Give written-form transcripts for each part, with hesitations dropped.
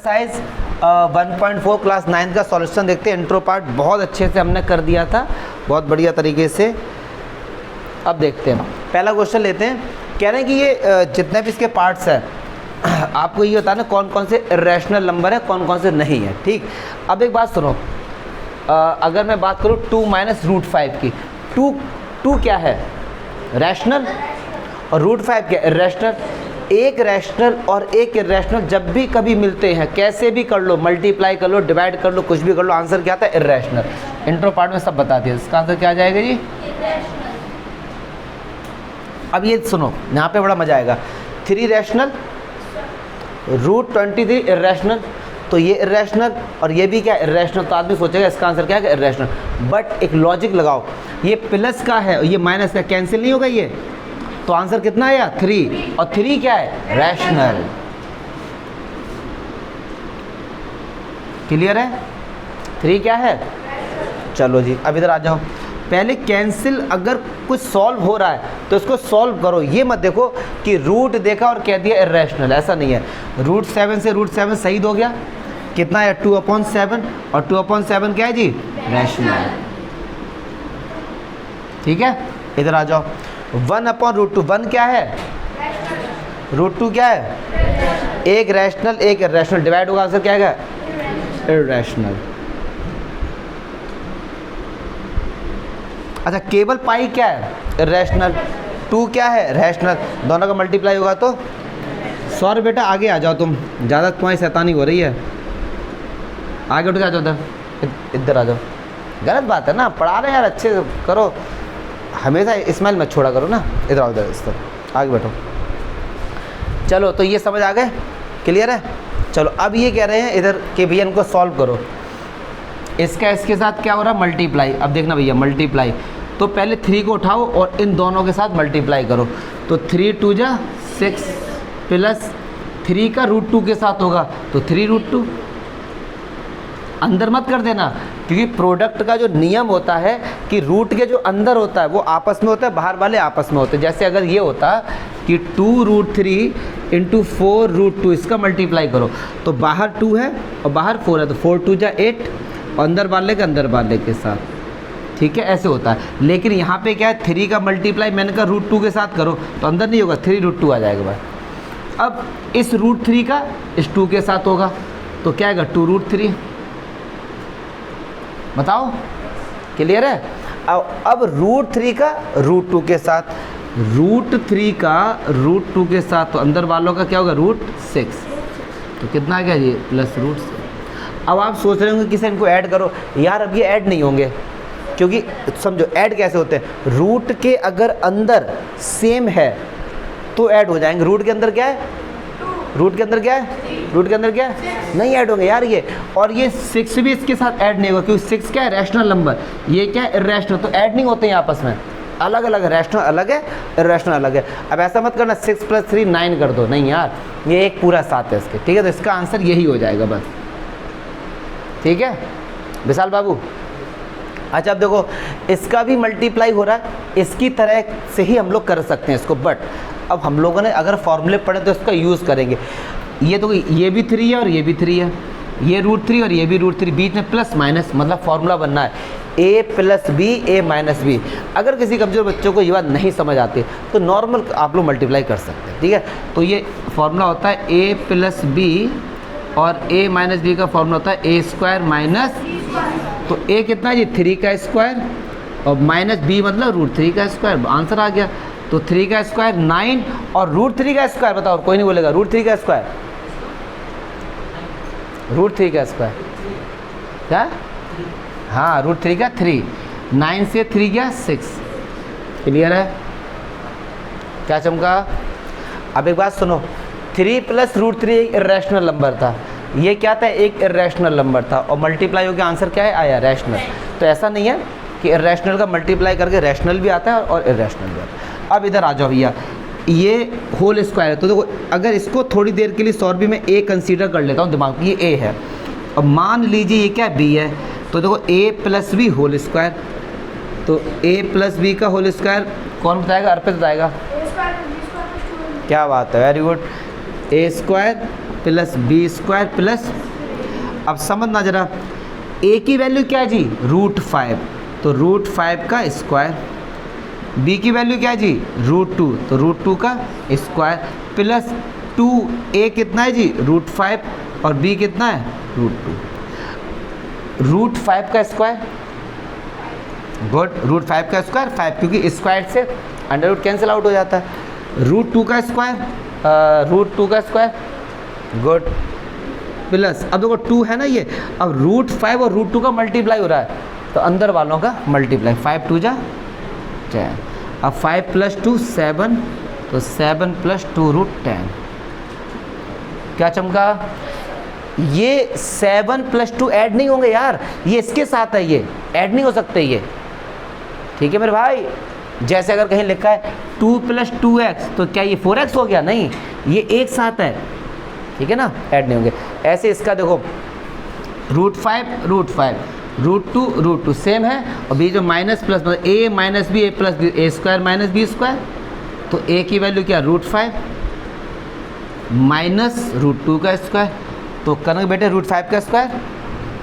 Exercise 1.4 class 9 का solution देखते हैं। इंट्रो पार्ट बहुत अच्छे से हमने कर दिया था, बहुत बढ़िया तरीके से। अब देखते हैं, पहला क्वेश्चन लेते हैं। कह रहे हैं कि ये जितने भी इसके पार्ट्स हैं आपको ये बताना कौन कौन से इरेशनल नंबर है, कौन कौन से नहीं है। ठीक, अब एक बात सुनो, अगर मैं बात करूँ 2 - √5 की, 2 क्या है? रैशनल, और √5 क्या? इरेशनल। एक रैशनल और एक इरेशनल जब भी कभी मिलते हैं, कैसे भी कर लो, मल्टीप्लाई कर लो, डिवाइड कर लो, कुछ भी कर लो, आंसर क्या आता है? इरेशनल। इंट्रो पार्ट में सब बता दिया, इसका आंसर क्या आ जाएगा जी? अब ये सुनो, यहाँ पे बड़ा मजा आएगा। 3 रैशनल, √23 इरेशनल, तो ये इरेशनल और ये भी क्या? इरेशनल। तो आदमी सोचेगा इसका आंसर क्या है? इरेशनल। बट एक लॉजिक लगाओ, ये प्लस का है और ये माइनस का, कैंसिल नहीं होगा ये, तो आंसर कितना आया? 3। और 3 क्या है? रैशनल। क्लियर है? 3 क्या है? चलो जी, अब इधर आ जाओ। पहले कैंसिल, अगर कुछ सॉल्व हो रहा है तो इसको सॉल्व करो, ये मत देखो कि रूट देखा और कह दिया इरेशनल, ऐसा नहीं है। √7 से √7 सही हो गया, कितना है? 2/7, और 2/7 क्या है जी? रैशनल। ठीक है, इधर आ जाओ। 1/√2, 1 क्या है? √2 क्या है? एक रैशनल एक इरेशनल, डिवाइड होगा, आंसर क्या आएगा? इरेशनल। अच्छा, केवल पाई क्या है? इरेशनल। 2 क्या है? रैशनल। दोनों का मल्टीप्लाई होगा तो सॉरी बेटा, आगे आ जाओ, तुम ज़्यादा तुम्हारी शैतानी हो रही है, आगे उठ के आ जाओ, इधर आ जाओ। गलत बात है ना, पढ़ा रहे यार, अच्छे से करो, हमेशा इस्माइल मत छोड़ा करो ना। इधर आओ, इधर इस तरफ आगे बैठो। चलो, तो ये समझ आ गए? क्लियर है? चलो, अब ये कह रहे हैं इधर कि भैया इनको सॉल्व करो, इसका इसके साथ क्या हो रहा है? मल्टीप्लाई। अब देखना भैया, मल्टीप्लाई तो पहले 3 को उठाओ और इन दोनों के साथ मल्टीप्लाई करो, तो 3 × 2 = 6 प्लस 3 का √2 के साथ होगा तो 3√2। अंदर मत कर देना, क्योंकि प्रोडक्ट का जो नियम होता है कि रूट के जो अंदर होता है वो आपस में होता है, बाहर वाले आपस में होते हैं। जैसे अगर ये होता कि 2√3 × 4√2, इसका मल्टीप्लाई करो तो बाहर 2 है और बाहर 4 है, तो 4 × 2 = 8, और अंदर वाले के साथ। ठीक है, ऐसे होता है। लेकिन यहाँ पे क्या है? 3 का मल्टीप्लाई मैंने कहा √2 के साथ करो, तो अंदर नहीं होगा, 3√2 आ जाएगा भाई। अब इस √3 का इस 2 के साथ होगा तो क्या आएगा? 2√3। बताओ, क्लियर है? अब √3 का √2 के साथ, √3 का √2 के साथ, तो अंदर वालों का क्या होगा? √6। तो कितना आ गया ये? प्लस √6। अब आप सोच रहे होंगे कि इनको ऐड करो, यार अब ये ऐड नहीं होंगे, क्योंकि समझो ऐड कैसे होते हैं, रूट के अगर अंदर सेम है तो ऐड हो जाएंगे। रूट के अंदर क्या है? रूट के अंदर क्या है? रूट के अंदर क्या है? नहीं ऐड होंगे यार ये। और ये 6 भी इसके साथ ऐड नहीं होगा, क्योंकि 6 क्या है? रैशनल नंबर, ये क्या है? इरेशनल। तो ऐड नहीं होते हैं आपस में, अलग अलग है, रैशनल अलग है, इरेशनल अलग है। अब ऐसा मत करना 6 + 3 = 9 कर दो, नहीं यार, ये एक पूरा 7 है इसके। ठीक है, तो इसका आंसर यही हो जाएगा बस। ठीक है विशाल बाबू? अच्छा, अब देखो, इसका भी मल्टीप्लाई हो रहा है, इसकी तरह से ही हम लोग कर सकते हैं इसको, बट अब हम लोगों ने अगर फॉर्मूले पढ़े तो इसका यूज़ करेंगे। ये तो ये भी 3 है और ये भी 3 है, ये √3 और ये भी √3, बीच में प्लस माइनस, मतलब फॉर्मूला बनना है a + b a - b। अगर किसी कमज़ोर बच्चों को ये बात नहीं समझ आती तो नॉर्मल आप लोग मल्टीप्लाई कर सकते हैं। ठीक है, तो ये फॉर्मूला होता है a + b, और a - b का फॉर्मूला होता है a² - तो a कितना है जी? 3 का स्क्वायर, और -b मतलब √3 का स्क्वायर। आंसर आ गया। तो 3 का स्क्वायर 9, और √3 का स्क्वायर बताओ, कोई नहीं बोलेगा √3 का स्क्वायर, √3 का स्क्वायर क्या? हाँ, √3 का 3, 9 से 3 गया 6। क्लियर है? क्या चमका? अब एक बात सुनो, 3 + √3 एक इरेशनल नंबर था, ये क्या था? एक इरेशनल नंबर था, और मल्टीप्लाई हो गया, आंसर क्या है? आया रैशनल। तो ऐसा नहीं है कि इरेशनल का मल्टीप्लाई करके रैशनल भी आता है और इरेशनल भी आता है। अब इधर आ जाओ भैया, ये होल स्क्वायर है, तो देखो अगर इसको थोड़ी देर के लिए सॉल्व भी मैं a कंसीडर कर लेता हूँ दिमाग में, ये a है, और मान लीजिए ये क्या है? b है, तो देखो a + b होल स्क्वायर, तो a + b का होल स्क्वायर कौन बताएगा? अर्पित बताएगा। क्या बात है, very good. a² plus B square plus, अब समझना जरा, ए की वैल्यू क्या है जी, √5, तो √5 का स्क्वायर, बी की वैल्यू क्या है जी, √2, तो √2 का स्क्वायर प्लस 2, ए कितना है जी, √5 और बी कितना है, √2, √5 का स्क्वायर, गुड, √5 का स्क्वायर 5, क्योंकि स्क्वायर से अंडर रूट कैंसिल आउट हो जाता है, √2 का स्क्वायर, √2 का स्क्वायर, गुड, प्लस, अब देखो 2 है ना ये, अब √5 और √2 का मल्टीप्लाई हो रहा है, तो अंदर वालों का मल्टीप्लाई, 5 2 जा 10, अब 5 + 2 7, तो 7 + 2 √10, क्या चमका, ये 7 + 2 ऐड नहीं होंगे यार, ये इसके साथ है, ये ऐड नहीं हो सकते ये, ठीक है मेरे भाई। जैसे अगर कहीं लिखा है 2 + 2x, तो क्या ये 4x हो गया, नहीं, ये एक साथ है, ठीक है ना, ऐड नहीं होंगे। ऐसे इसका देखो √5 √5, √2 √2 सेम है, और बी जो माइनस प्लस, मतलब a - b a + b, a² - b², तो a की वैल्यू क्या, √5 माइनस √2 का स्क्वायर, तो करेंगे बेटे √5 का स्क्वायर,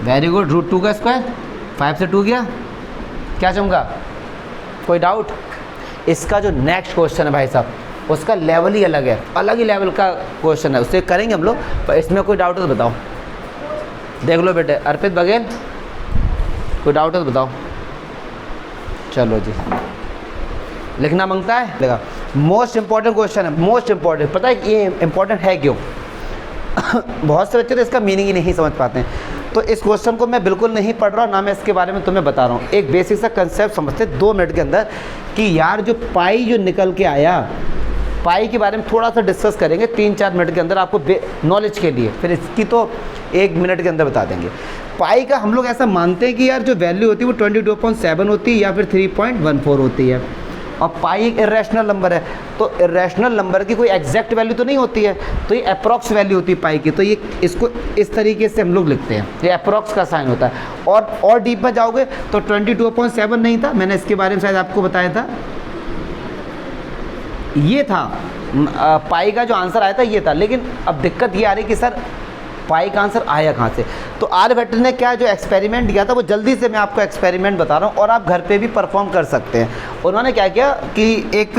वेरी गुड, √2 का स्क्वायर, 5 से 2 गया, क्या चमका, कोई डाउट। इसका जो नेक्स्ट क्वेश्चन है भाई साहब, उसका लेवल ही अलग है, अलग ही लेवल का क्वेश्चन है, उससे करेंगे हम लोग, पर इसमें कोई डाउट है तो बताओ, देख लो बेटे, अर्पित बघेल, कोई डाउट है तो बताओ, चलो जी, लिखना मांगता है, लेगा, मोस्ट इंपॉर्टेंट क्वेश्चन है, मोस्ट इंपॉर्टेंट, पता है ये इंपॉर्टेंट है क्यों बहुत से बच्चे तो इसका मीनिंग ही नहीं समझ पाते हैं, तो इस क्वेश्चन को मैं बिल्कुल नहीं पढ़ रहा, ना मैं इसके बारे में तुम्हें बता रहा हूँ, एक बेसिक सा कंसेप्ट समझते 2 मिनट के अंदर, कि यार जो पाई जो निकल के आया, पाई के बारे में थोड़ा सा डिस्कस करेंगे 3-4 मिनट के अंदर आपको नॉलेज के लिए, फिर इसकी तो 1 मिनट के अंदर बता देंगे। पाई का हम लोग ऐसा मानते हैं कि यार जो वैल्यू होती है वो 22.7 होती है या फिर 3.14 होती है, और पाई एक इरेशनल नंबर है, तो इरेशनल नंबर की कोई एग्जैक्ट वैल्यू तो नहीं होती है, तो ये अप्रॉक्स वैल्यू होती है पाई की, तो ये इसको इस तरीके से हम लोग लिखते हैं, ये अप्रॉक्स का साइन होता है। और डीप में जाओगे तो 22.7 नहीं था, मैंने इसके बारे में शायद आपको बताया था, ये था पाई का जो आंसर आया था ये था, लेकिन अब दिक्कत ये आ रही कि सर पाई का आंसर आया कहाँ से, तो आर्यभट्ट ने क्या जो एक्सपेरिमेंट दिया था वो जल्दी से मैं आपको एक्सपेरिमेंट बता रहा हूँ, और आप घर पे भी परफॉर्म कर सकते हैं। उन्होंने क्या किया कि एक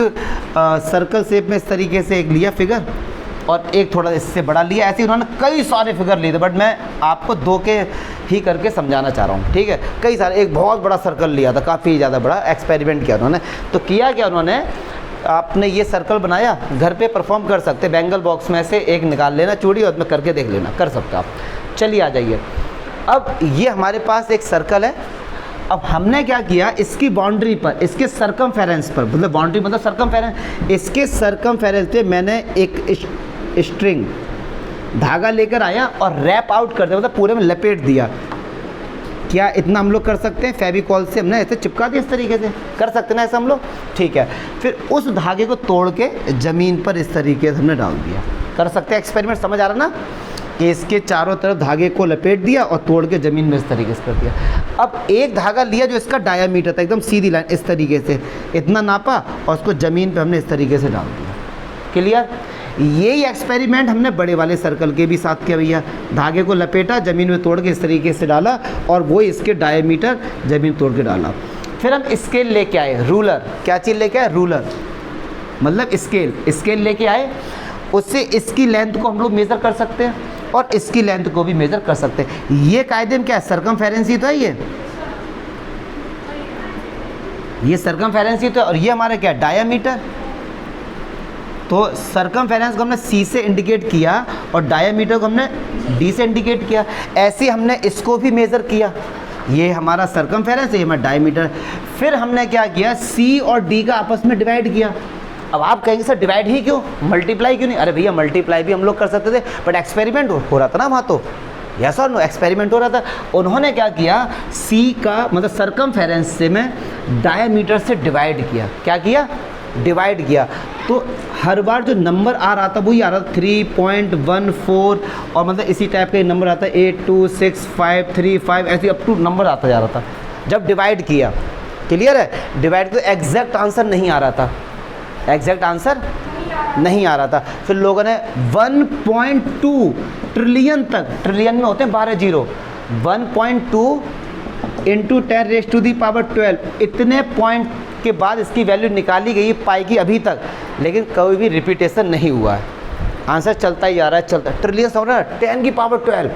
सर्कल शेप में इस तरीके से एक लिया फिगर, और एक थोड़ा इससे बड़ा लिया, ऐसे उन्होंने कई सारे फिगर लिए थे, बट मैं आपको 2 के ही करके समझाना चाह रहा हूँ, ठीक है। कई सारे, एक बहुत बड़ा सर्कल लिया था, काफ़ी ज़्यादा बड़ा एक्सपेरिमेंट किया उन्होंने, तो किया क्या उन्होंने, आपने ये सर्कल बनाया, घर पे परफॉर्म कर सकते, बैंगल बॉक्स में से एक निकाल लेना चूड़ी और में करके देख लेना, कर सकते आप। चलिए आ जाइए, अब ये हमारे पास एक सर्कल है, अब हमने क्या किया, इसकी बाउंड्री पर, इसके सरकमफेरेंस पर, मतलब बाउंड्री मतलब सरकमफेरेंस, इसके सरकमफेरेंस पे मैंने एक स्ट्रिंग धागा लेकर आया और रैप आउट कर दिया, मतलब पूरे में लपेट दिया। क्या इतना हम लोग कर सकते हैं, फेविकॉल से हमने ऐसे चिपका दिया, इस तरीके से कर सकते हैं ना ऐसा हम लोग, ठीक है। फिर उस धागे को तोड़ के ज़मीन पर इस तरीके से हमने डाल दिया, कर सकते हैं एक्सपेरिमेंट, समझ आ रहा ना, कि इसके चारों तरफ धागे को लपेट दिया और तोड़ के ज़मीन में इस तरीके से कर दिया। अब एक धागा लिया जो इसका डायामीटर था, एकदम सीधी लाइन इस तरीके से, इतना नापा और उसको ज़मीन पर हमने इस तरीके से डाल दिया, क्लियर। यही एक्सपेरिमेंट हमने बड़े वाले सर्कल के भी साथ किया भैया, धागे को लपेटा, ज़मीन में तोड़ के इस तरीके से डाला, और वो इसके डायमीटर ज़मीन तोड़ के डाला। फिर हम स्केल लेके आए, रूलर, क्या चीज़ लेके आए, रूलर मतलब स्केल लेके आए, उससे इसकी लेंथ को हम लोग मेज़र कर सकते हैं और इसकी लेंथ को भी मेज़र कर सकते हैं। ये कायदे में क्या है, सरकमफेरेंस ही तो है, ये सरकमफेरेंस ही तो है, और ये हमारा क्या है, डायामीटर। तो सरकमफेरेंस को हमने C से इंडिकेट किया और डायामीटर को हमने D से इंडिकेट किया, ऐसे हमने इसको भी मेज़र किया, ये हमारा सरकमफेरेंस है, ये हमारा डायमीटर। फिर हमने क्या किया, C और D का आपस में डिवाइड किया। अब आप कहेंगे सर डिवाइड ही क्यों, मल्टीप्लाई क्यों नहीं, अरे भैया मल्टीप्लाई भी हम लोग कर सकते थे, बट एक्सपेरिमेंट हो रहा था ना वहाँ, तो यस और नो, एक्सपेरिमेंट हो रहा था। उन्होंने क्या किया, C का मतलब सरकमफेरेंस से मैं डायमीटर से डिवाइड किया, क्या किया, डिवाइड किया, तो हर बार जो नंबर आ रहा था वही आ रहा था 3.14, और मतलब इसी टाइप का नंबर आता है 8 2 6 5 3 5, ऐसे अप टू नंबर आता जा रहा था जब डिवाइड किया, क्लियर है। डिवाइड तो एग्जैक्ट आंसर नहीं आ रहा था, एग्जैक्ट आंसर नहीं आ रहा था। फिर लोगों ने 1.2 ट्रिलियन तक, ट्रिलियन में होते हैं 12 जीरो, 1.2 इंटू 10⁻12 इतने पॉइंट के बाद इसकी वैल्यू निकाली गई पाई की अभी तक, लेकिन कभी भी रिपीटेशन नहीं हुआ है। आंसर चलता ही आ रहा है, चलता, ट्रिलियन हो रहा है 10⁻12,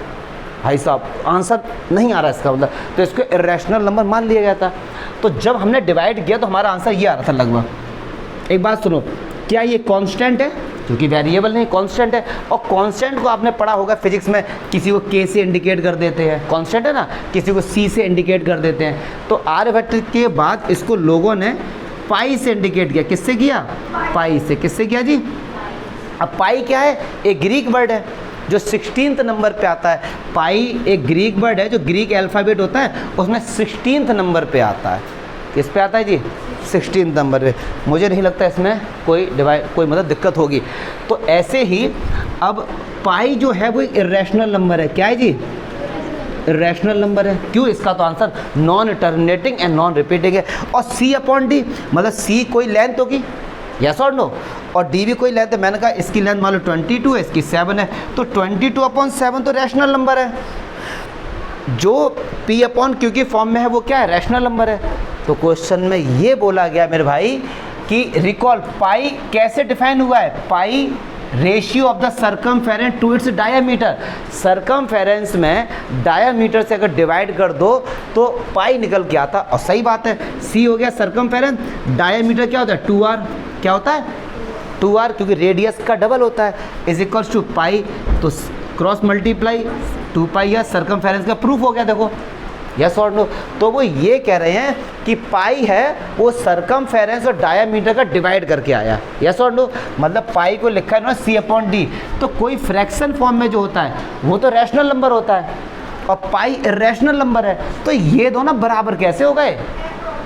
भाई साहब आंसर नहीं आ रहा इसका मतलब, तो इसको इरेशनल नंबर मान लिया गया था। तो जब हमने डिवाइड किया तो हमारा आंसर ये आ रहा था लगभग। एक बात सुनो, क्या ये कांस्टेंट है? क्योंकि वेरिएबल नहीं, कांस्टेंट है। और कांस्टेंट को आपने पढ़ा होगा फिजिक्स में, किसी को के से इंडिकेट कर देते हैं, कांस्टेंट है ना, किसी को सी से इंडिकेट कर देते हैं। तो आर्यभट्ट के बाद इसको लोगों ने पाई से इंडिकेट किया। किससे किया? पाई से। किससे किया जी? अब पाई क्या है? एक ग्रीक वर्ड है जो 16th नंबर पे आता है। पाई एक ग्रीक वर्ड है जो ग्रीक अल्फ़ाबेट होता है उसमें 16th नंबर पे आता है। किस पे आता है जी? 16th नंबर पे। मुझे नहीं लगता इसमें कोई मतलब दिक्कत होगी। तो ऐसे ही अब पाई जो है वो इरेशनल नंबर है। क्या है जी? इरेशनल नंबर है। क्यों? इसका तो answer non terminating and non repeating है। और C/D मतलब C कोई लेंथ होगी, यस और नो, और D भी कोई लेंथ है। मैंने कहा इसकी लेंथ मान लो 22 है, इसकी 7 है, तो 22/7 तो रैशनल नंबर है। जो P/Q की फॉर्म में है वो क्या है? रैशनल नंबर है। तो क्वेश्चन में ये बोला गया मेरे भाई कि रिकॉल पाई कैसे डिफाइन हुआ है? Pi ratio of the circumference to its diameter. Circumference में डायामीटर से अगर डिवाइड कर दो तो पाई निकल के आता। और सही बात है, सी हो गया सर्कमफेरेंस, डायामीटर क्या होता है? 2r। क्या होता है? 2r, क्योंकि रेडियस का डबल होता है, इज इक्वल्स टू पाई। तो क्रॉस मल्टीप्लाई 2 पाई या सर्कमफेरेंस का प्रूफ हो गया। देखो यस और नो। तो वो ये कह रहे हैं कि पाई है वो सर्कमफेरेंस और डायामीटर का डिवाइड करके आया। यस और नो, मतलब पाई को लिखा है ना C/D, तो कोई फ्रैक्शन फॉर्म में जो होता है वो तो रैशनल नंबर होता है और पाई इरेशनल नंबर है। तो ये दोनों बराबर कैसे हो गए?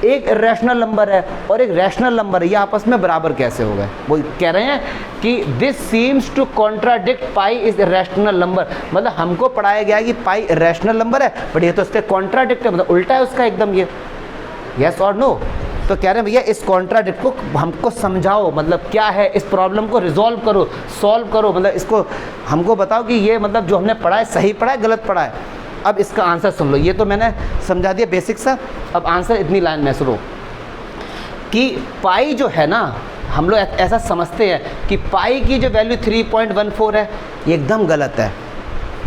एक इरेशनल नंबर है और एक रैशनल नंबर है, ये आपस में बराबर कैसे हो गए? वो कह रहे हैं कि this seems to contradict pi is irrational number. मतलब हमको पढ़ाया गया कि पाई इरेशनल नंबर है, बट ये तो उसके कॉन्ट्राडिक्ट है, मतलब उल्टा है उसका एकदम ये। यस और नो? तो कह रहे हैं भैया इस कॉन्ट्राडिक्ट को हमको समझाओ, मतलब क्या है, इस प्रॉब्लम को रिजॉल्व करो, सॉल्व करो, मतलब इसको हमको बताओ कि ये मतलब जो हमने पढ़ा है सही पढ़ा है गलत पढ़ा है। अब इसका आंसर सुन लो। ये तो मैंने समझा दिया बेसिक सा। अब आंसर इतनी लाइन में सुनो कि पाई जो है ना, हम लोग ऐसा समझते हैं कि पाई की जो वैल्यू 3.14 है, ये एकदम गलत है,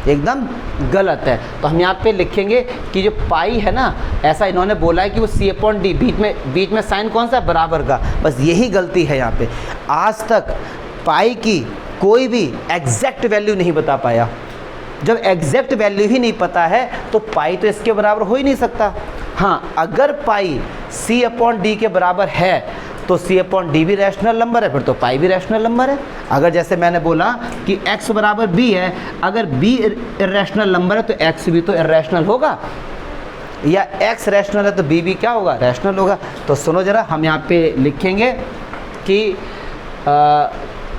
एकदम गलत है। तो हम यहाँ पे लिखेंगे कि जो पाई है ना, ऐसा इन्होंने बोला है कि वो C/D, बीच में साइन कौन सा है? बराबर का। बस यही गलती है यहाँ पे। आज तक पाई की कोई भी एग्जैक्ट वैल्यू नहीं बता पाया। जब एग्जैक्ट वैल्यू ही नहीं पता है तो पाई तो इसके बराबर हो ही नहीं सकता। हाँ, अगर पाई C/D के बराबर है तो C/D भी रैशनल नंबर है, फिर तो पाई भी रैशनल नंबर है। अगर जैसे मैंने बोला कि x बराबर b है, अगर b इरेशनल नंबर है तो x भी तो इरेशनल होगा, या x रैशनल है तो b भी क्या होगा? रैशनल होगा। तो सुनो ज़रा, हम यहाँ पे लिखेंगे कि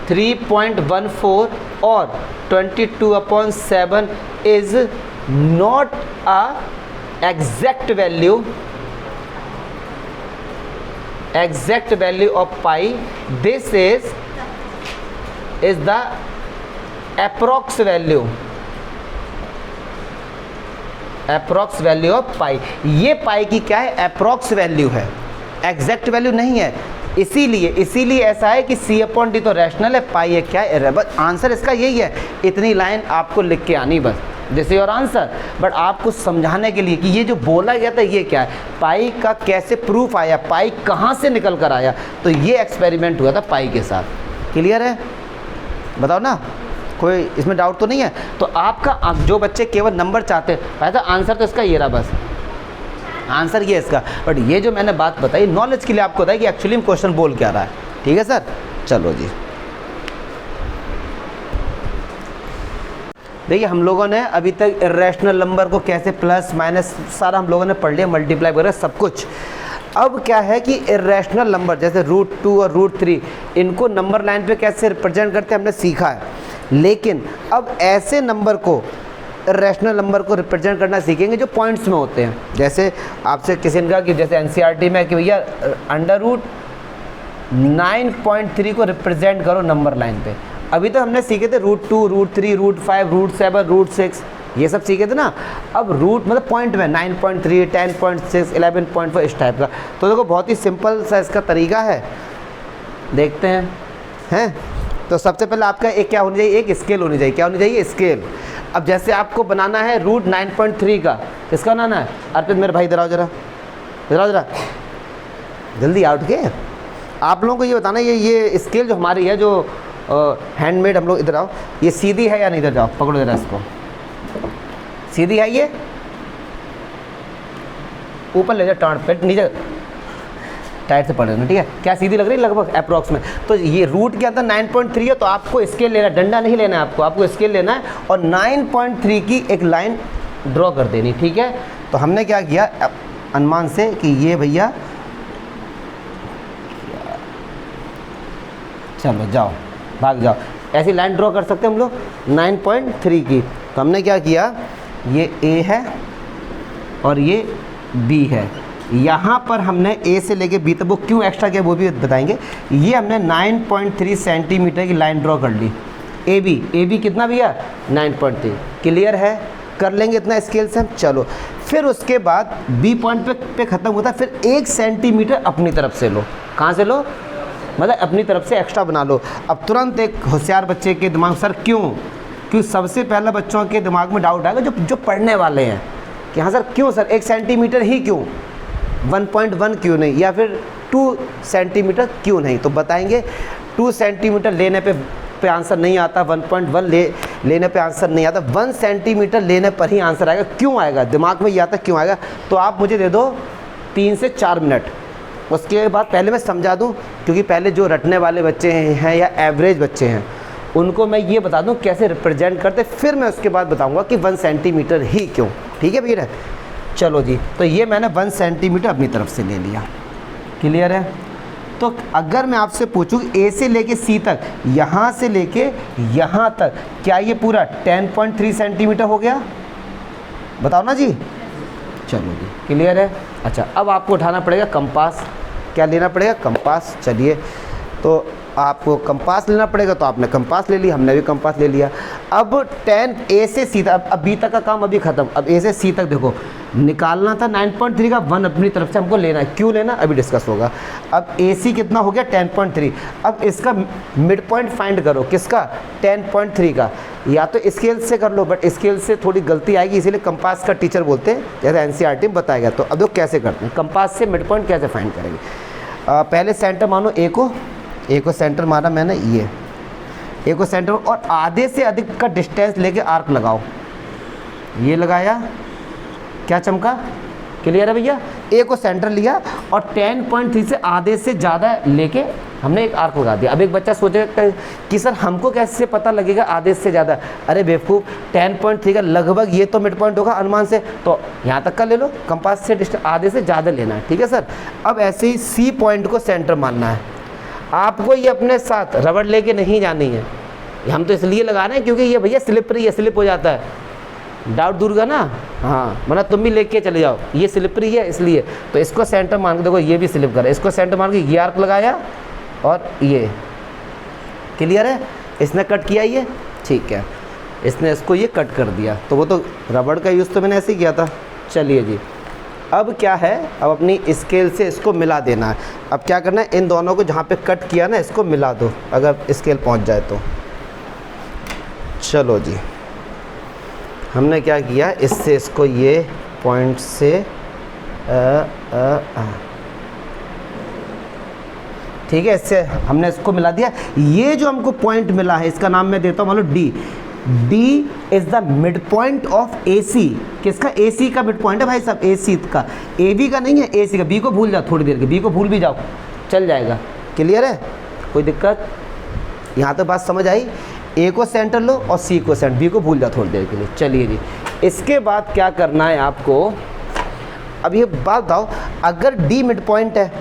3.14 और 22/7 is not a exact value of pi. This is the approx value of pi. ये पाई की क्या है? अप्रोक्स वैल्यू है, एग्जैक्ट वैल्यू नहीं है। इसीलिए ऐसा है कि C/D तो रैशनल है, पाई है क्या है? बस आंसर इसका यही है। इतनी लाइन आपको लिख के आनी बस, this is your answer. But आपको समझाने के लिए कि ये जो बोला गया था ये क्या है, पाई का कैसे प्रूफ आया, पाई कहाँ से निकल कर आया, तो ये एक्सपेरिमेंट हुआ था पाई के साथ। क्लियर है? बताओ ना, कोई इसमें डाउट तो नहीं है? तो आपका जो बच्चे केवल नंबर चाहते हैं, पता आंसर तो इसका ये रहा, बस आंसर ये इसका। बट ये जो मैंने बात बताई नॉलेज के लिए आपको बताया कि एक्चुअली में क्वेश्चन बोल क्या रहा है। ठीक है सर? चलो जी, देखिए हम लोगों ने अभी तक इरेशनल नंबर को कैसे प्लस माइनस सारा हम लोगों ने पढ़ लिया, मल्टीप्लाई वगैरह सब कुछ। अब क्या है कि इरेशनल नंबर जैसे √2 और √3 इनको नंबर लाइन पे कैसे रिप्रेजेंट करते हैं हमने सीखा है, लेकिन अब ऐसे नंबर को रैशनल नंबर को रिप्रेजेंट करना सीखेंगे जो पॉइंट्स में होते हैं। जैसे आपसे किसी ने कहा कि जैसे NCERT में कि भैया 9.3 को रिप्रेजेंट करो नंबर लाइन पे। अभी तो हमने सीखे थे √2, √3, √5, √7, √6 ये सब सीखे थे ना। अब रूट मतलब पॉइंट में 9.3, 10.6, 11.4 इस टाइप का। तो देखो बहुत ही सिंपल सा इसका तरीका है, देखते हैं। तो सबसे पहले आपका एक क्या होनी चाहिए, एक स्केल होनी चाहिए। क्या होनी चाहिए, स्केल। अब जैसे आपको बनाना है √9.3 का, किसका बनाना है? अर्पित मेरे भाई इधर आओ जरा, इधर आओ जरा, जल्दी आउट के। आप लोगों को ये बताना ये स्केल जो हमारी है, जो हैंडमेड, हम लोग इधर आओ, ये सीधी है या नहीं? इधर जाओ, पकड़ो जरा इसको, सीधी है ये? ऊपर ले जाओ, टाँट पे नीचे टाइट से पड़ रहे हैं, ठीक है? क्या सीधी लग रही है? लगभग अप्रॉक्स में। तो ये रूट के अंदर 9.3 है, तो आपको स्केल लेना, डंडा नहीं लेना है आपको स्केल लेना है और 9.3 की एक लाइन ड्रॉ कर देनी, ठीक है? तो हमने क्या किया अनुमान से कि ये भैया, चलो जाओ, भाग जाओ, ऐसी लाइन ड्रॉ कर सकते हैं हम लोग 9.3 की। तो हमने क्या किया, ये A है और ये B है। यहाँ पर हमने A से लेके B तक, वो क्यों एक्स्ट्रा किया वो भी बताएंगे। ये हमने 9.3 सेंटीमीटर की लाइन ड्रॉ कर ली। AB कितना भैया? 9.3। क्लियर है? कर लेंगे इतना स्केल से हम। चलो फिर उसके बाद B पॉइंट पे ख़त्म होता है, फिर 1 सेंटीमीटर अपनी तरफ से लो। कहाँ से लो? मतलब अपनी तरफ से एक्स्ट्रा बना लो। अब तुरंत एक होशियार बच्चे के दिमाग, सर क्यों सबसे पहले बच्चों के दिमाग में डाउट आएगा जो पढ़ने वाले हैं कि हाँ सर क्यों सर 1 सेंटीमीटर ही क्यों, 1.1 क्यों नहीं, या फिर 2 सेंटीमीटर क्यों नहीं? तो बताएंगे 2 सेंटीमीटर लेने पे आंसर नहीं आता, 1.1 लेने पे आंसर नहीं आता, 1 सेंटीमीटर लेने पर ही आंसर आएगा। क्यों आएगा? दिमाग में ये आता क्यों आएगा। तो आप मुझे दे दो 3 से 4 मिनट, उसके बाद पहले मैं समझा दूं, क्योंकि पहले जो रटने वाले बच्चे हैं या एवरेज बच्चे हैं उनको मैं ये बता दूं कैसे रिप्रेजेंट करते, फिर मैं उसके बाद बताऊंगा कि 1 सेंटीमीटर ही क्यों। ठीक है भैया? चलो जी, तो ये मैंने 1 सेंटीमीटर अपनी तरफ से ले लिया। क्लियर है? तो अगर मैं आपसे पूछूं A से लेके C तक, यहाँ से लेके यहाँ तक, क्या ये पूरा 10.3 सेंटीमीटर हो गया? बताओ ना जी। चलो जी, क्लियर है? अच्छा, अब आपको उठाना पड़ेगा कंपास। क्या लेना पड़ेगा? कंपास। चलिए, तो आपको कंपास लेना पड़ेगा, तो आपने कंपास ले लिया, हमने भी कंपास ले लिया। अब 10 A से C तक, अब B तक का काम अभी ख़त्म। अब A से C तक देखो, निकालना था 9.3 का 1 अपनी तरफ से हमको लेना है। क्यों लेना अभी डिस्कस होगा। अब AC कितना हो गया? 10.3। अब इसका मिड पॉइंट फाइंड करो। किसका? 10.3 का। या तो स्केल से कर लो, बट स्केल से थोड़ी गलती आएगी, इसीलिए कंपास का टीचर बोलते हैं, जैसे NCERT में बताया गया। तो अब लोग कैसे करते हैं, कंपास से मिड पॉइंट कैसे फाइंड करेंगे। पहले सेंटर मानो A को सेंटर माना मैंने, ये A को सेंटर, और आधे से अधिक का डिस्टेंस लेके आर्क लगाओ। ये लगाया, क्या चमका? क्लियर है भैया? A को सेंटर लिया और 10.3 से आधे से ज़्यादा लेके हमने एक आर्क लगा दिया। अब एक बच्चा सोचेगा कि सर हमको कैसे पता लगेगा आधे से ज़्यादा? अरे बेवकूफ़, 10.3 का लगभग ये तो मिड पॉइंट होगा अनुमान से, तो यहाँ तक का ले लो। कंपास से डिस्टेंस आधे से ज़्यादा लेना है। ठीक है सर? अब ऐसे ही C पॉइंट को सेंटर मानना है आपको। ये अपने साथ रबड़ लेके नहीं जानी है, हम तो इसलिए लगा रहे हैं क्योंकि ये भैया स्लिपरी है, स्लिप हो जाता है। डाउट दूर का ना, हाँ, मतलब तुम भी लेके चले जाओ, ये स्लिपरी है इसलिए। तो इसको सेंटर मान के देखो, ये भी स्लिप करे, इसको सेंटर मान के ये आर्क लगाया और ये। क्लियर है? इसने कट किया ये, ठीक है, इसने इसको ये कट कर दिया। तो वो तो रबड़ का यूज़ तो मैंने ऐसे ही किया था। चलिए जी, अब क्या है, अब अपनी स्केल से इसको मिला देना है। अब क्या करना है, इन दोनों को जहाँ पे कट किया ना, इसको मिला दो अगर स्केल पहुँच जाए तो। चलो जी, हमने क्या किया, इससे इसको ये पॉइंट से ठीक है, इससे हमने इसको मिला दिया। ये जो हमको पॉइंट मिला है, इसका नाम मैं देता हूँ मान लो D। D is the mid point of AC। किसका? AC का मिड पॉइंट है भाई साहब, AC का, AB का नहीं है, AC का। B को भूल जाओ थोड़ी देर के, B को भूल भी जाओ, चल जाएगा। क्लियर है? कोई दिक्कत? यहाँ तो बात समझ आई। A को सेंटर लो और C को सेंटर, B को भूल जाओ थोड़ी देर के लिए। चलिए जी, इसके बाद क्या करना है आपको, अब ये बात बताओ, अगर D मिड पॉइंट है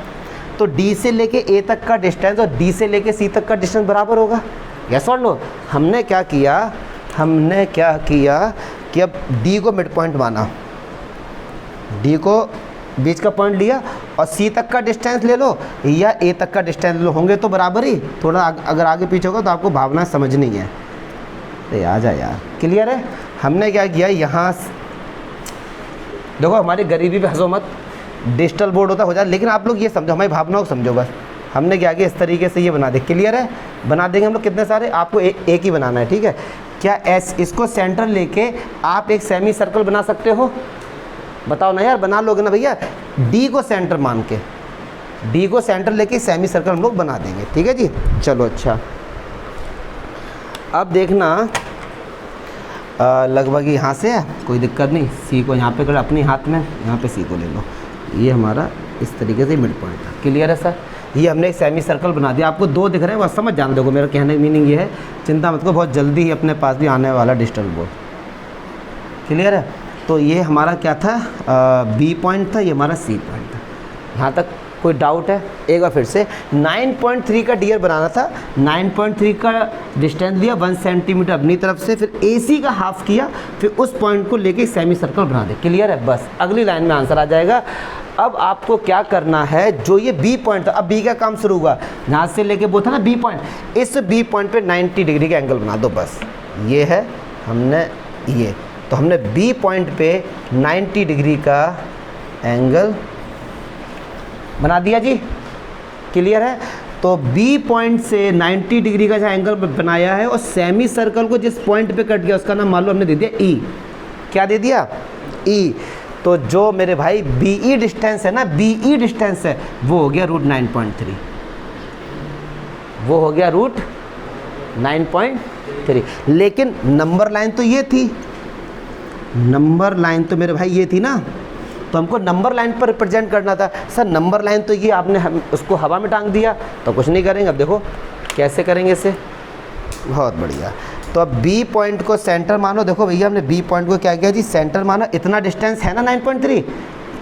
तो D से लेके A तक का डिस्टेंस और D से लेके C तक का डिस्टेंस बराबर होगा। यस और नो? हमने क्या किया कि अब D को मिड पॉइंट माना, D को बीच का पॉइंट लिया और सी तक का डिस्टेंस ले लो या ए तक का डिस्टेंस ले लो, होंगे तो बराबर ही। थोड़ा अगर आगे पीछे होगा तो आपको भावना समझनी है। अरे आ जा यार, क्लियर है। हमने क्या किया, यहाँ देखो हमारी गरीबी पे हंसो मत, डिजिटल बोर्ड होता हो जाए, लेकिन आप लोग ये समझो, हमारी भावनाओं को समझो बस। हमने क्या किया, इस तरीके से ये बना दे, क्लियर है। बना देंगे हम लोग कितने सारे, आपको एक ही बनाना है, ठीक है। क्या इसको सेंटर लेके आप एक सेमी सर्कल बना सकते हो? बताओ ना यार, बना लोगे ना भैया। डी को सेंटर मान के, डी को सेंटर लेके सेमी सर्कल हम लोग बना देंगे, ठीक है जी। चलो अच्छा, अब देखना लगभग यहाँ से है, कोई दिक्कत नहीं। सी को यहाँ पे कर, अपने हाथ में यहाँ पे सी को ले लो। ये हमारा इस तरीके से मिड पॉइंट है, क्लियर है सर। ये हमने एक सेमी सर्कल बना दिया, आपको दो दिख रहे हैं, बस समझ जान देखो। मेरा कहने का मीनिंग ये है, चिंता मत करो, बहुत जल्दी ही अपने पास भी आने वाला डिजिटल बोर्ड, क्लियर है। तो ये हमारा क्या था, बी पॉइंट था, ये हमारा सी पॉइंट था। यहाँ तक कोई डाउट है? एक बार फिर से 9.3 का डियर बनाना था, 9.3 का डिस्टेंस लिया 1 सेंटीमीटर अपनी तरफ से, फिर AC का हाफ किया, फिर उस पॉइंट को लेके सेमी सर्कल बना दे, क्लियर है। बस अगली लाइन में आंसर आ जाएगा। अब आपको क्या करना है, जो ये B पॉइंट था, अब B का काम शुरू हुआ, यहाँ से लेके वो था ना B पॉइंट, इस B पॉइंट पे 90 डिग्री का एंगल बना दो, बस ये है हमने ये। तो हमने B पॉइंट पे 90 डिग्री का एंगल बना दिया जी, क्लियर है। तो B पॉइंट से 90 डिग्री का जो एंगल बनाया है, और सेमी सर्कल को जिस पॉइंट पे कट गया उसका नाम मान लो हमने दे दिया E। क्या दे दिया? E। तो जो मेरे भाई BE डिस्टेंस है ना, BE डिस्टेंस है, वो हो गया √9.3, वो हो गया √9.3। लेकिन नंबर लाइन तो ये थी, नंबर लाइन तो मेरे भाई ये थी ना, तो हमको नंबर लाइन पर रिप्रेजेंट करना था। सर नंबर लाइन तो ये आपने उसको हवा में टांग दिया, तो कुछ नहीं करेंगे। अब देखो कैसे करेंगे इसे, बहुत बढ़िया। तो अब B पॉइंट को सेंटर मानो। देखो भैया हमने B पॉइंट को क्या किया जी, सेंटर माना। इतना डिस्टेंस है ना 9.3,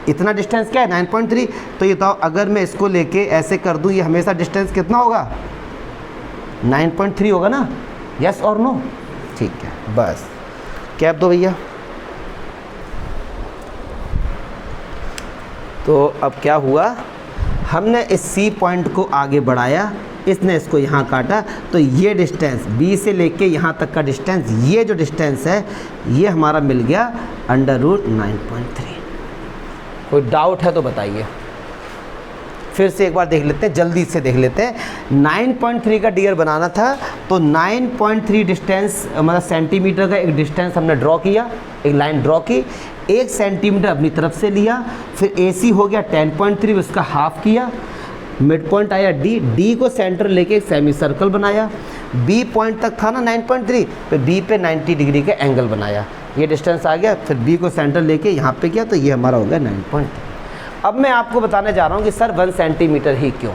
इतना डिस्टेंस क्या है 9.3। तो ये बताओ अगर मैं इसको लेके ऐसे कर दूँ, ये हमेशा डिस्टेंस कितना होगा, 9.3 होगा ना, यस और नो? ठीक है, बस कैप दो भैया। तो अब क्या हुआ, हमने इस C पॉइंट को आगे बढ़ाया, इसने इसको यहाँ काटा, तो ये डिस्टेंस B से लेके यहाँ तक का डिस्टेंस, ये जो डिस्टेंस है ये हमारा मिल गया √9.3। कोई डाउट है तो बताइए। फिर से एक बार देख लेते हैं, जल्दी से देख लेते हैं। 9.3 का डियर बनाना था, तो 9.3 डिस्टेंस मतलब सेंटीमीटर का एक डिस्टेंस हमने ड्रॉ किया, एक लाइन ड्रॉ की, 1 सेंटीमीटर अपनी तरफ से लिया, फिर AC हो गया 10.3, उसका हाफ किया, मिड पॉइंट आया D को सेंटर लेके एक सेमी सर्कल बनाया। B पॉइंट तक था ना 9.3, फिर B पे 90 डिग्री का एंगल बनाया, ये डिस्टेंस आ गया, फिर B को सेंटर लेके यहाँ पे किया, तो ये हमारा हो गया 9.3। अब मैं आपको बताने जा रहा हूँ कि सर 1 सेंटीमीटर ही क्यों,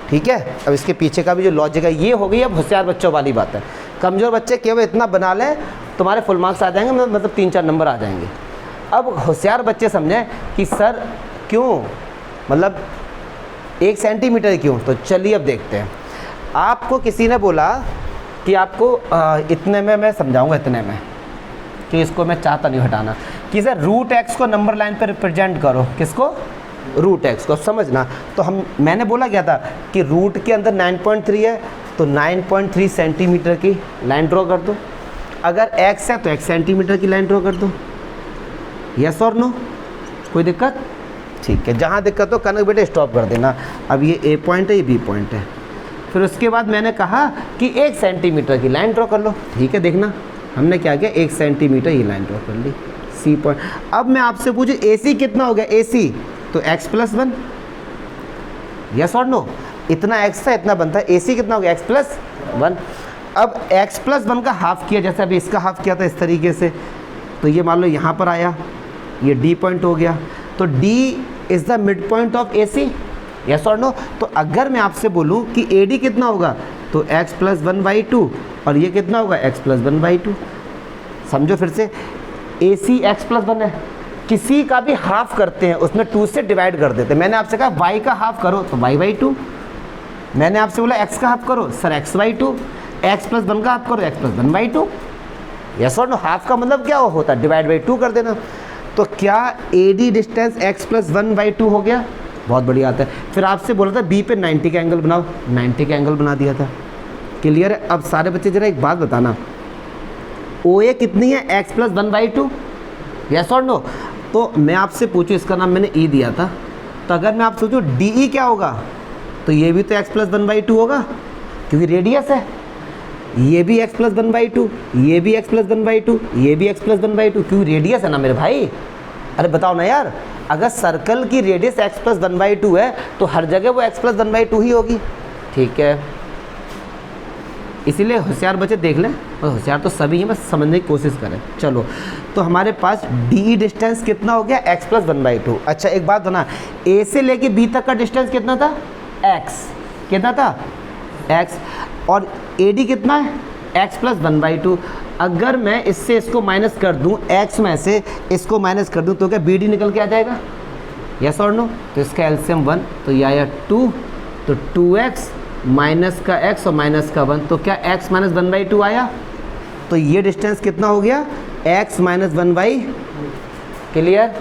ठीक है। अब इसके पीछे का भी जो लॉजिक है ये हो गई। अब होशियार बच्चों वाली बात है, कमज़ोर बच्चे केवल इतना बना लें तुम्हारे फुल मार्क्स आ जाएंगे, मतलब 3-4 नंबर आ जाएंगे। अब होशियार बच्चे समझें कि सर क्यों, मतलब 1 सेंटीमीटर क्यों। तो चलिए अब देखते हैं। आपको किसी ने बोला कि आपको इतने में मैं समझाऊंगा, इतने में, कि इसको मैं चाहता नहीं हटाना, कि सर √x को नंबर लाइन पर रिप्रेजेंट करो। किसको? √x को। समझना, तो मैंने बोला क्या था कि रूट के अंदर 9.3 है, तो 9.3 सेंटीमीटर की लाइन ड्रॉ कर दो। अगर x है तो 1 सेंटीमीटर की लाइन ड्रॉ कर दो, यस और नो? कोई दिक्कत? ठीक है, जहाँ दिक्कत हो कनक बेटे स्टॉप कर देना। अब ये A पॉइंट है, ये B पॉइंट है। फिर उसके बाद मैंने कहा कि 1 सेंटीमीटर की लाइन ड्रॉ कर लो, ठीक है। देखना हमने क्या किया, 1 सेंटीमीटर ये लाइन ड्रॉ कर ली, C पॉइंट। अब मैं आपसे पूछूं AC कितना हो गया, AC तो x+1, यस और नो? इतना x था, इतना बनता है, AC कितना हो गया, x+1। अब x+1 का हाफ किया, जैसे अभी इसका हाफ किया था इस तरीके से, तो ये मान लो यहाँ पर आया, ये D पॉइंट हो गया। तो D is the mid point of AC, yes और नो? तो अगर मैं आपसे बोलूँ कि AD कितना होगा, तो x+1/2, और ये कितना होगा, x+1/2। समझो फिर से, AC x+1 है, किसी का भी हाफ करते हैं उसमें 2 से डिवाइड कर देते हैं। मैंने आपसे कहा y का हाफ करो तो y/2, मैंने आपसे बोला x का हाफ करो सर x/2, x+1 का हाफ करो x+1/2, यस और नो? हाफ का मतलब क्या होता है, डिवाइड बाई 2 कर देना। तो क्या AD डिस्टेंस x प्लस 1/2 हो गया? बहुत बढ़िया आता है। फिर आपसे बोला था B पे 90 का एंगल बनाओ, 90 का एंगल बना दिया था। क्लियर है? अब सारे बच्चे जरा एक बात बताना, OA कितनी है? x प्लस 1/2, यस और नो? तो मैं आपसे पूछूँ, इसका नाम मैंने E दिया था, तो अगर मैं आप सोचूँ DE क्या होगा, तो ये भी तो x प्लस 1/2 होगा क्योंकि रेडियस है। ये भी x प्लस 1/2, ये भी x प्लस 1/2, ये भी x प्लस 1/2 क्योंकि रेडियस है ना मेरे भाई। अरे बताओ ना यार, अगर सर्कल की रेडियस x प्लस 1/2 है तो हर जगह वो x प्लस 1/2 ही होगी। ठीक है, इसीलिए होशियार बच्चे देख लें, और होशियार तो सभी हैं, बस समझने की कोशिश करें। चलो, तो हमारे पास DE डिस्टेंस कितना हो गया? x plus 1/2। अच्छा एक बात बना, A से लेके B तक का डिस्टेंस कितना था? x। कितना था? x। और AD कितना है? x plus 1/2। अगर मैं इससे इसको माइनस कर दूं, x में से इसको माइनस कर दूं, तो क्या BD निकल के आ जाएगा? यस और नो? तो इसका एलसीएम 1, तो ये आया 2, तो 2x माइनस का x और माइनस का 1, तो क्या x माइनस 1/2 आया? तो ये डिस्टेंस कितना हो गया? x minus 1/2। क्लियर?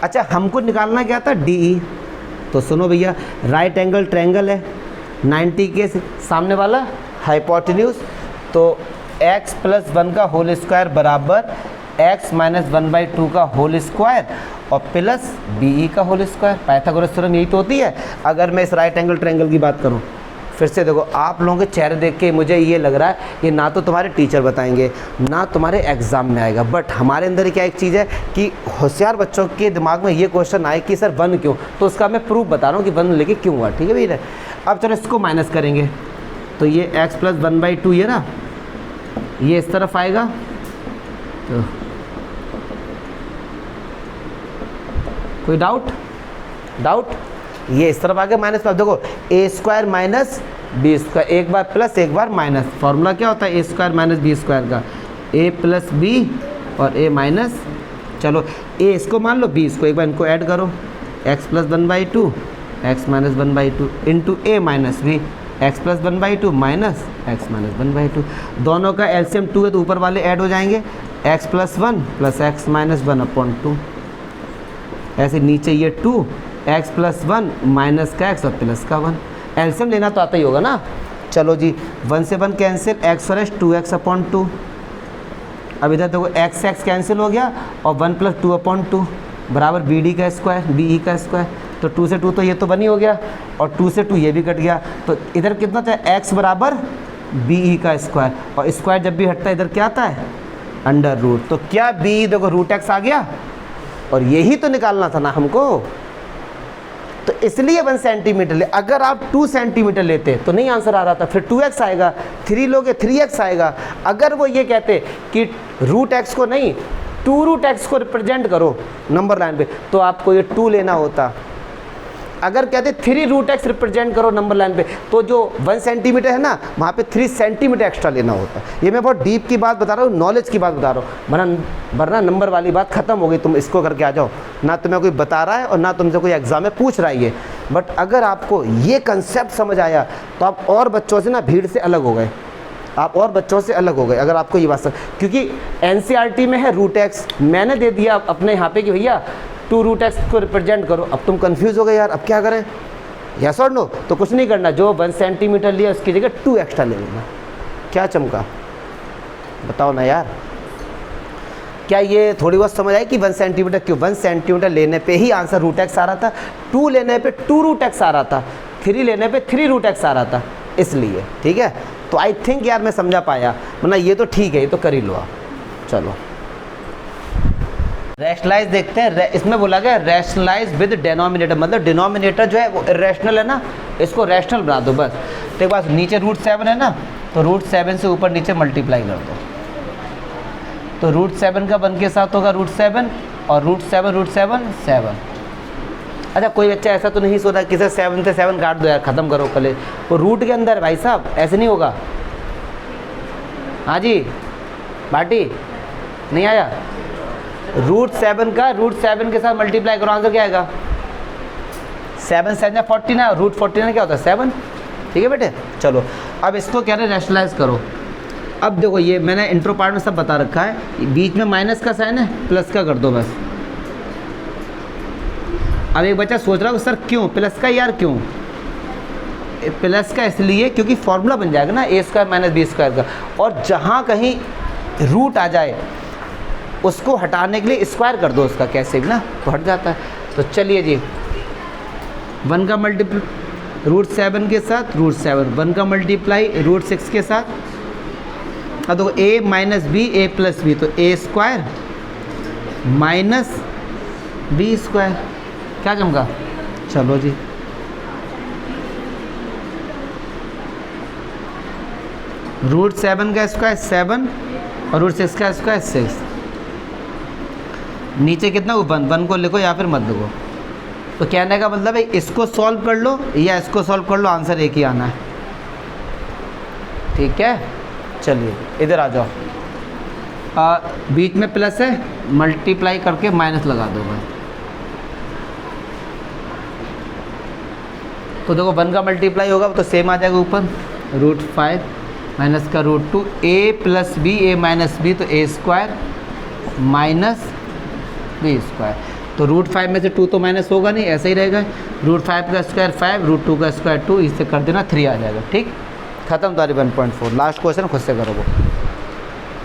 अच्छा, हमको निकालना क्या था? DE। तो सुनो भैया, राइट एंगल ट्रायंगल है, 90 के सामने वाला हाइपोटेन्यूज, तो x प्लस 1 का होल स्क्वायर बराबर x माइनस 1/2 का होल स्क्वायर और प्लस BE का होल स्क्वायर। पाइथागोरस थ्योरम यही तो होती है। अगर मैं इस राइट एंगल ट्रायंगल की बात करूं, फिर से देखो, आप लोगों के चेहरे देख के मुझे ये लग रहा है ये ना तो तुम्हारे टीचर बताएंगे ना तुम्हारे एग्जाम में आएगा, बट हमारे अंदर क्या एक चीज़ है कि होशियार बच्चों के दिमाग में ये क्वेश्चन आए कि सर 1 क्यों, तो उसका मैं प्रूफ बता रहा हूँ कि 1 लेके क्यों हुआ। ठीक है भैया? अब चलो इसको माइनस करेंगे, तो ये x प्लस 1/2 ये ना, ये इस तरफ आएगा, तो कोई डाउट? ये इस तरफ आ गया माइनस। अब देखो, ए स्क्वायर माइनस बी स्क्वायर, एक बार प्लस एक बार माइनस। फॉर्मूला क्या होता है ए स्क्वायर माइनस बी स्क्वायर का? ए प्लस बी और ए माइनस, चलो ए इसको मान लो, बी इसको, एक बार इनको ऐड करो, x plus 1/2 x minus 1/2 into A minus B, x plus 1/2 minus x minus 1/2। दोनों का एलसीएम 2 है तो ऊपर वाले ऐड हो जाएंगे, x plus 1 plus x minus 1/2। ऐसे नीचे ये 2, x प्लस 1 माइनस का x और प्लस का 1। एलसीएम लेना तो आता ही होगा ना। चलो जी, 1 से 1 कैंसिल, x और x 2x/2। अब इधर देखो x कैंसिल हो गया और 1 प्लस 2/2 बराबर BD का स्क्वायर, BE का स्क्वायर। तो 2 से 2 तो ये तो 1 ही हो गया, और 2 से 2 ये भी कट गया। तो इधर कितना था? x बराबर BE का स्क्वायर, और स्क्वायर जब भी हटता है इधर क्या आता है? Under root. तो क्या BE देखो रूट x आ गया, और यही तो निकालना था ना हमको। तो इसलिए 1 सेंटीमीटर ले, अगर आप 2 सेंटीमीटर लेते तो नहीं आंसर आ रहा था, फिर 2x आएगा, 3 लोगे 3x आएगा। अगर वो ये कहते कि रूट x को नहीं 2 रूट x को रिप्रेजेंट करो नंबर लाइन पे, तो आपको ये 2 लेना होता। अगर कहते 3 रूट x रिप्रेजेंट करो नंबर लाइन पे, तो जो 1 सेंटीमीटर है ना, वहाँ पे 3 सेंटीमीटर एक्स्ट्रा लेना होता। ये मैं बहुत डीप की बात बता रहा हूँ, नॉलेज की बात बता रहा हूँ, वरना नंबर वाली बात खत्म हो गई। तुम इसको करके आ जाओ, ना तुम्हें कोई बता रहा है और ना तुमसे कोई एग्जाम में पूछ रहा है ये। बट अगर आपको ये कंसेप्ट समझ आया तो आप और बच्चों से ना भीड़ से अलग हो गए, आप और बच्चों से अलग हो गए अगर आपको ये बात समझ। क्योंकि NCERT में है रूट x, मैंने दे दिया अपने यहाँ पे कि भैया 2 रूट x को रिप्रेजेंट करो। अब तुम कंफ्यूज हो गए यार, अब क्या करें? यस और नो? तो कुछ नहीं करना, जो 1 सेंटीमीटर लिया उसकी जगह 2 एक्स्ट्रा ले लेना। क्या चमका? बताओ ना यार, क्या ये थोड़ी बहुत समझ आई कि 1 सेंटीमीटर क्यों? 1 सेंटीमीटर लेने पे ही आंसर रूट x आ रहा था, 2 लेने पे 2 रूट x आ रहा था, 3 लेने पे 3 रूट x आ रहा था, इसलिए। ठीक है? तो आई थिंक यार मैं समझा पाया, वरना ये तो ठीक है, ये तो कर ही लो आप। चलो रैशनलाइज देखते हैं। इसमें बोला गया रैशनलाइज विद डिनोमिनेटर, मतलब डिनोमिनेटर जो है वो इरेशनल है ना, इसको रैशनल बना दो बस। तो एक बात, नीचे √7 है ना, तो √7 से ऊपर नीचे मल्टीप्लाई कर दो, तो √7 का 1 के साथ होगा √7 और √7 7। अच्छा कोई बच्चा ऐसा तो नहीं सोचा कि 7 से 7 काट दो यार, ख़त्म करो कले, वो रूट के अंदर भाई साहब, ऐसे नहीं होगा। हाँ जी बाटी नहीं आया, √7 का √7 के साथ मल्टीप्लाई करो, आंसर क्या आएगा? 7 7 14 है, √14 क्या होता है? 7। ठीक है बेटे? चलो अब इसको कह रहे हैं रैशनलाइज करो। अब देखो ये मैंने इंट्रो पार्ट में सब बता रखा है, बीच में माइनस का साइन है, प्लस का कर दो बस, अब एक बच्चा सोच रहा है सर क्यों प्लस का, यार क्यों प्लस का, इसलिए क्योंकि फॉर्मूला बन जाएगा ना ए स्क्वायर माइनस बी स्क्वायर का, और जहाँ कहीं रूट आ जाए उसको हटाने के लिए स्क्वायर कर दो उसका कैसे भी ना, तो हट जाता है। तो चलिए जी 1 का मल्टीप्लाई √7 के साथ √7, 1 का मल्टीप्लाई √6 के साथ। अब देखो a minus B A plus B, तो A square minus B square, क्या जमगा। चलो जी √7 का स्क्वायर 7 और √6 का स्क्वायर 6। नीचे कितना 1, 1 को लिखो या फिर मत लिखो। तो कहने का मतलब है इसको सॉल्व कर लो या इसको सॉल्व कर लो, आंसर एक ही आना है। ठीक है, चलिए इधर आ जाओ। बीच में प्लस है, मल्टीप्लाई करके माइनस लगा दो भाई। तो देखो 1 का मल्टीप्लाई होगा तो सेम आ जाएगा ऊपर, √5 माइनस का √2, a plus B A minus B, तो a square minus B square. तो √5 में से 2 तो माइनस होगा नहीं, ऐसा ही रहेगा। √5 का स्क्वायर 5, √2 का स्क्वायर 2, इससे कर देना 3 आ जाएगा। ठीक, खत्म। तुम्हारी 1.4 लास्ट क्वेश्चन खुद से करोगे।